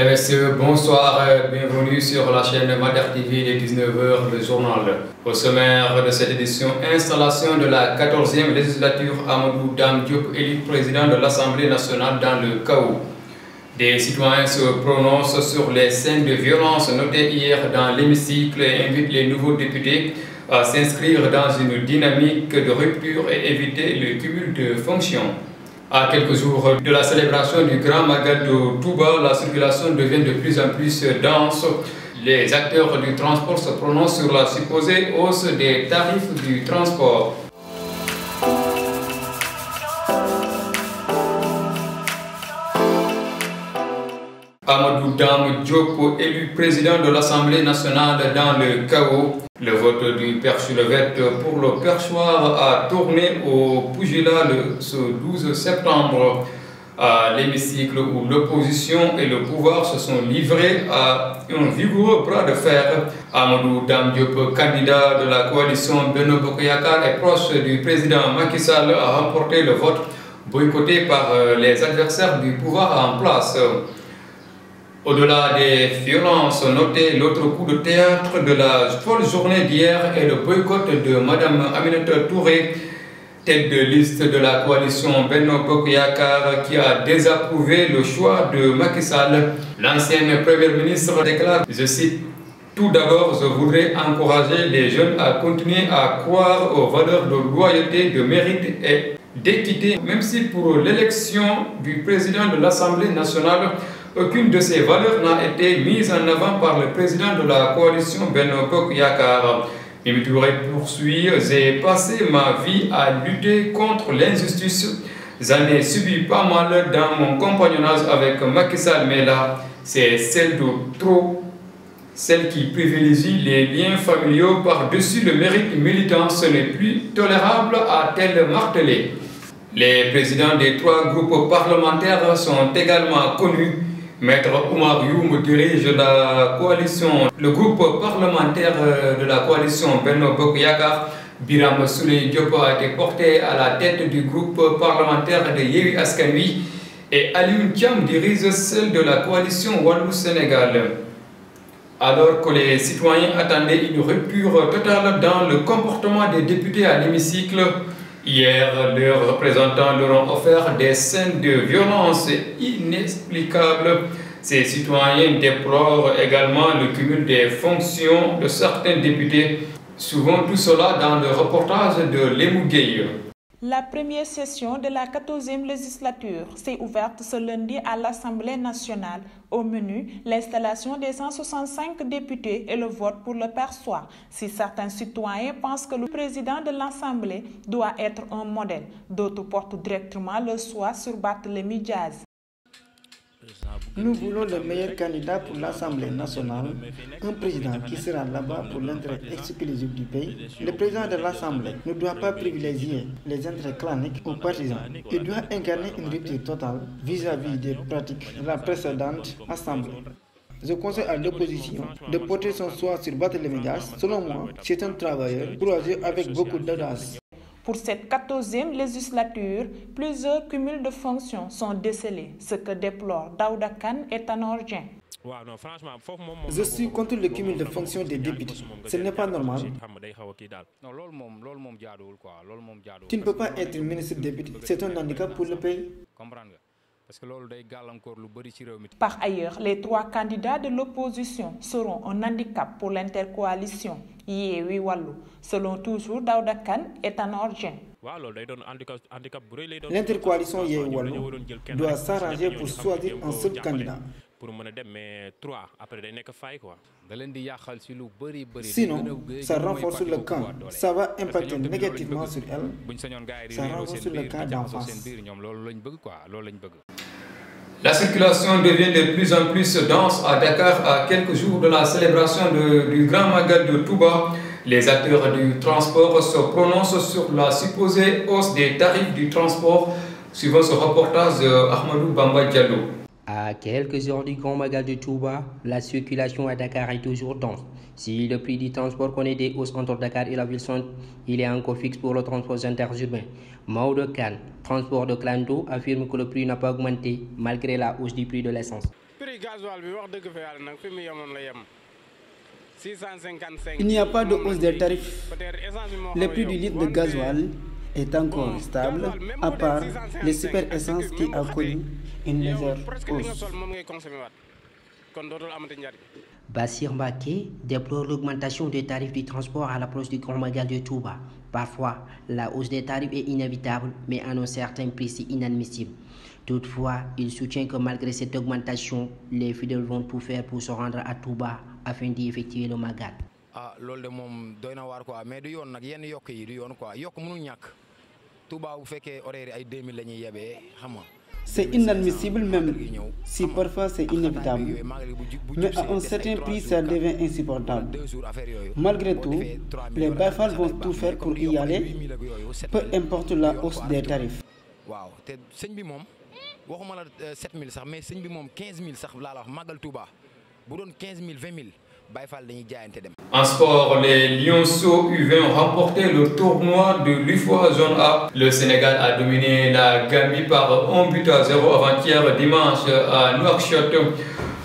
Messieurs, bonsoir, bienvenue sur la chaîne Mater TV, il est 19h, le journal. Au sommaire de cette édition, installation de la 14e législature, Amadou Dame Diop, élu président de l'Assemblée nationale dans le chaos. Des citoyens se prononcent sur les scènes de violence notées hier dans l'hémicycle et invitent les nouveaux députés à s'inscrire dans une dynamique de rupture et éviter le cumul de fonctions. À quelques jours de la célébration du Grand Magal de Touba, la circulation devient de plus en plus dense. Les acteurs du transport se prononcent sur la supposée hausse des tarifs du transport. Amadou Dame Diop, élu président de l'Assemblée nationale dans le chaos. Le vote du Père Chulevette pour le perchoir a tourné au pugilat ce 12 septembre à l'hémicycle où l'opposition et le pouvoir se sont livrés à un vigoureux bras de fer. Amadou Dame Diop, candidat de la coalition Benno Bokk Yakaar et proche du président Macky Sall, a remporté le vote boycotté par les adversaires du pouvoir en place. Au-delà des violences notées, l'autre coup de théâtre de la folle journée d'hier est le boycott de Mme Aminata Touré, tête de liste de la coalition Benno Bokk Yakaar, qui a désapprouvé le choix de Macky Sall. L'ancienne première ministre déclare, je cite, « Tout d'abord, je voudrais encourager les jeunes à continuer à croire aux valeurs de loyauté, de mérite et d'équité, même si pour l'élection du président de l'Assemblée nationale, aucune de ces valeurs n'a été mise en avant par le président de la coalition Benno Bokk Yakaar. Mimi Touré poursuit, j'ai passé ma vie à lutter contre l'injustice. J'en ai subi pas mal dans mon compagnonnage avec Macky Sall, mais là, c'est celle de trop, celle qui privilégie les liens familiaux par-dessus le mérite militant. Ce n'est plus tolérable, a-t-elle martelé. Les présidents des trois groupes parlementaires sont également connus. Maître Oumar Youm dirige la coalition, le groupe parlementaire de la coalition Benno Bokk Yakaar. Birame Souleye Diop a été porté à la tête du groupe parlementaire de Yewwi Askan Wi et Alioune Thiam dirige celle de la coalition Wallu Sénégal. Alors que les citoyens attendaient une rupture totale dans le comportement des députés à l'hémicycle, hier, leurs représentants leur ont offert des scènes de violence inexplicables. Ces citoyens déplorent également le cumul des fonctions de certains députés. Souvent tout cela dans le reportage de Lémou Gueye. La première session de la 14e législature s'est ouverte ce lundi à l'Assemblée nationale. Au menu, l'installation des 165 députés et le vote pour le perchoir. Si certains citoyens pensent que le président de l'Assemblée doit être un modèle, d'autres portent directement le choix sur Barthélémy Diaz. Nous voulons le meilleur candidat pour l'Assemblée nationale, un président qui sera là-bas pour l'intérêt exclusif du pays. Le président de l'Assemblée ne doit pas privilégier les intérêts claniques ou partisans. Il doit incarner une rupture totale vis-à-vis des pratiques de la précédente Assemblée. Je conseille à l'opposition de porter son choix sur Barthélémy Diaz. Selon moi, c'est un travailleur courageux avec beaucoup d'audace. Pour cette 14e législature, plusieurs cumuls de fonctions sont décelés, ce que déplore Daouda Kane et Tanor Dieng. Je suis contre le cumul de fonctions des députés. Ce n'est pas normal. Tu ne peux pas être ministre député. C'est un handicap pour le pays. Par ailleurs, les trois candidats de l'opposition seront un handicap pour l'intercoalition Yewwi Wallu, selon toujours Daouda Kane et Tanor Dieng. L'intercoalition Yewwi Wallu doit s'arranger pour choisir un seul candidat. Sinon, ça renforce le camp. Ça va impacter négativement sur elle. Ça renforce le camp d'en face. La circulation devient de plus en plus dense à Dakar à quelques jours de la célébration du Grand Magal de Touba. Les acteurs du transport se prononcent sur la supposée hausse des tarifs du transport, suivant ce reportage d'Ahmadou Bamba Diallo. À quelques heures du Grand Magal de Touba, la circulation à Dakar est toujours dense. Si le prix du transport connaît des hausses entre Dakar et la ville-centre, il est encore fixe pour le transport interurbain. Maodo Kane, transport de Clando, affirme que le prix n'a pas augmenté malgré la hausse du prix de l'essence. prix Il n'y a pas de hausse des tarifs. Le prix du litre de gasoil est encore stable, à part les super essences qui a connu une légère hausse. Bassir Mbaké déplore l'augmentation des tarifs du transport à l'approche du Grand Magal de Touba. Parfois, la hausse des tarifs est inévitable, mais à un certain prix, c'est inadmissible. Toutefois, il soutient que malgré cette augmentation, les fidèles vont tout faire pour se rendre à Touba afin d'y effectuer le Magal. C'est inadmissible même si parfois c'est inévitable. Mais à un certain prix, ça devient insupportable. Malgré tout, les Baïfal vont tout faire pour y aller, peu importe la hausse des tarifs. En sport, les Lionceaux U20 ont remporté le tournoi de l'UFOA Zone A. Le Sénégal a dominé la Gambie par 1-0 avant-hier dimanche à Nouakchott.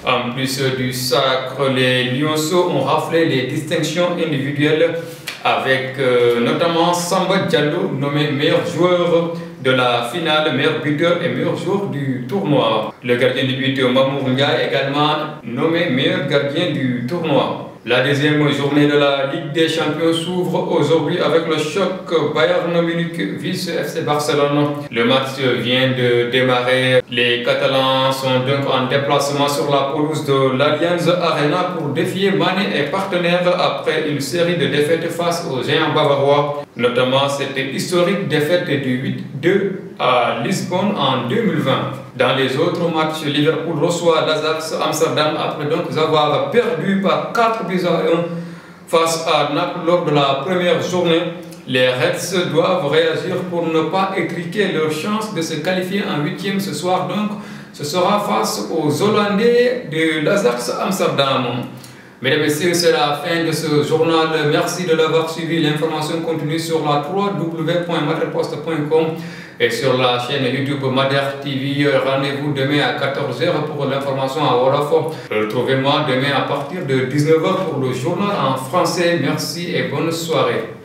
En plus du sacre, les Lionceaux ont raflé les distinctions individuelles avec notamment Samba Diallo, nommé meilleur joueur de la finale, meilleur buteur et meilleur joueur du tournoi. Le gardien de but Mamour Ndiaye également nommé meilleur gardien du tournoi. La deuxième journée de la Ligue des Champions s'ouvre aujourd'hui avec le choc Bayern Munich vs FC Barcelone. Le match vient de démarrer. Les Catalans sont donc en déplacement sur la pelouse de l'Allianz Arena pour défier Mané et partenaires après une série de défaites face aux géants bavarois, notamment cette historique défaite du 8-2 à Lisbonne en 2020. Dans les autres matchs, Liverpool reçoit l'Ajax Amsterdam après donc avoir perdu par 4-1 face à Naples lors de la première journée. Les Reds doivent réagir pour ne pas étriquer leur chance de se qualifier en 8e ce soir. Donc, ce sera face aux Hollandais de l'Ajax Amsterdam. Mesdames et messieurs, c'est la fin de ce journal. Merci de l'avoir suivi. L'information continue sur la www.madreposte.com et sur la chaîne YouTube Madère TV. Rendez-vous demain à 14h pour l'information à Wolof. Retrouvez-moi demain à partir de 19h pour le journal en français. Merci et bonne soirée.